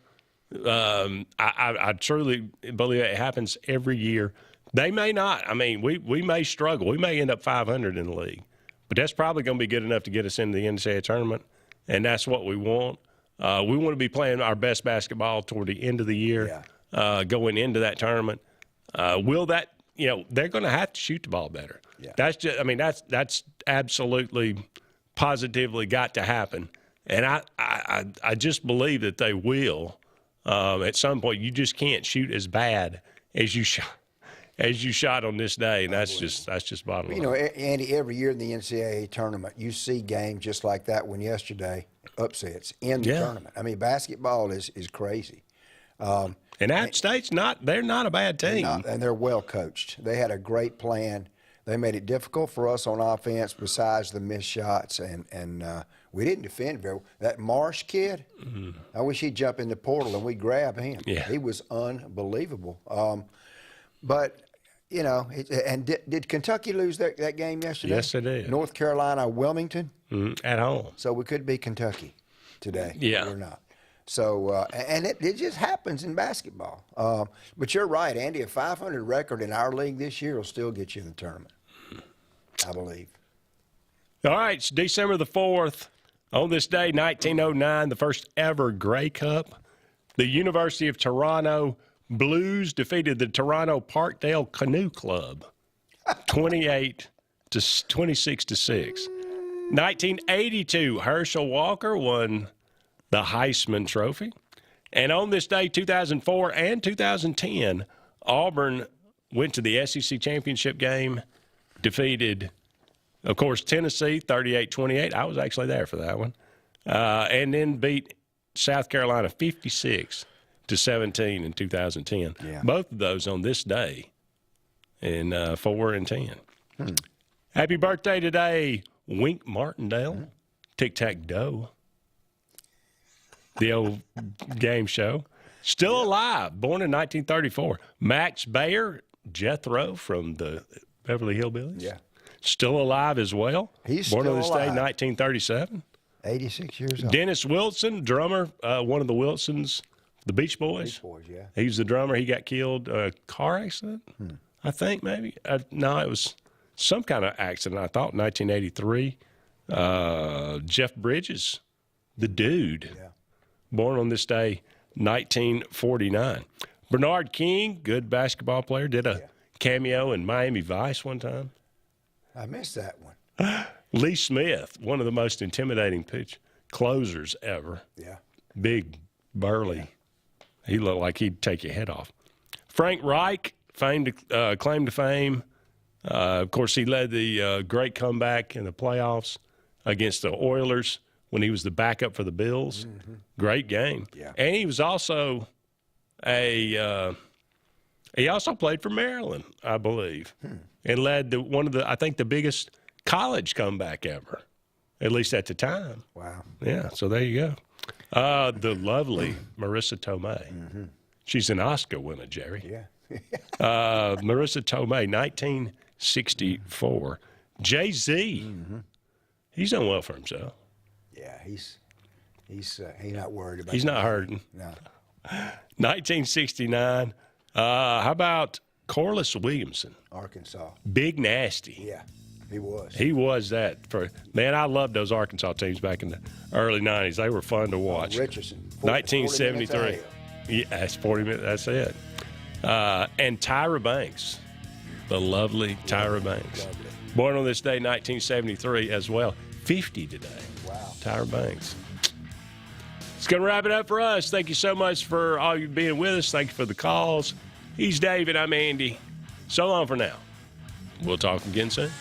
I truly believe it happens every year. They may not. I mean, we may struggle. We may end up 500 in the league. But that's probably going to be good enough to get us into the NCAA tournament, and that's what we want. We want to be playing our best basketball toward the end of the year, going into that tournament. Will that, they're going to have to shoot the ball better. Yeah. That's absolutely, positively got to happen. And I just believe that they will. At some point, you just can't shoot as bad as you shot on this day, and that's just bottom line. Andy, every year in the NCAA tournament, you see games just like that one yesterday, upsets in the tournament. I mean, basketball is crazy. And App State's they're not a bad team. And they're well coached. They had a great plan. They made it difficult for us on offense besides the missed shots, and we didn't defend very well. That Marsh kid, I wish he'd jump in the portal and we'd grab him. Yeah. He was unbelievable. But, and did Kentucky lose that game yesterday? Yes, they did. North Carolina, Wilmington? At home. So we could be Kentucky today. Yeah. We're not. So, and it just happens in basketball. But you're right, Andy, a 500 record in our league this year will still get you in the tournament, I believe. All right, it's December the 4th. On this day, 1909, the first ever Grey Cup. The University of Toronto Blues defeated the Toronto Parkdale Canoe Club 26-6. 1982, Herschel Walker won the Heisman Trophy. And on this day, 2004 and 2010, Auburn went to the SEC championship game, defeated, of course, Tennessee 38-28. I was actually there for that one. And then beat South Carolina 56-17 in 2010. Yeah. Both of those on this day in 4 and 10. Happy birthday today, Wink Martindale, Tic-Tac-Doe. The old game show. Still alive, born in 1934. Max Bayer, Jethro from the Beverly Hillbillies. Yeah. Still alive as well. He's born still on this alive. day, 1937. 86 years old. Dennis Wilson, drummer, one of the Wilsons, the Beach Boys. Beach Boys, yeah. He's the drummer. He got killed, car accident, I think maybe. No, it was some kind of accident, I thought, in 1983. Jeff Bridges, the dude. Yeah. Born on this day, 1949. Bernard King, good basketball player, did a cameo in Miami Vice one time. I missed that one. Lee Smith, one of the most intimidating closers ever. Yeah. Big, burly. Yeah. He looked like he'd take your head off. Frank Reich, claim to fame. Of course, he led the great comeback in the playoffs against the Oilers when he was the backup for the Bills. Great game. Yeah. And he was also he also played for Maryland, I believe, and led the biggest college comeback ever, at least at the time. Wow. Yeah, so there you go. The lovely Marissa Tomei. She's an Oscar winner, Jerry. Yeah. Marissa Tomei, 1964. Jay-Z, he's done well for himself. Yeah, he's not worried about. He's not hurting. No. 1969. How about Corliss Williamson? Arkansas. Big Nasty. Yeah, he was. He was that. Man, I loved those Arkansas teams back in the early 90s. They were fun to watch. Richardson. 1973. Yeah, that's 40 minutes. That's it. And Tyra Banks, the lovely Tyra Banks. Lovely. Born on this day, 1973 as well. 50 today. Wow. Tyra Banks. It's going to wrap it up for us. Thank you so much for all you being with us. Thank you for the calls. He's David. I'm Andy. So long for now. We'll talk again soon.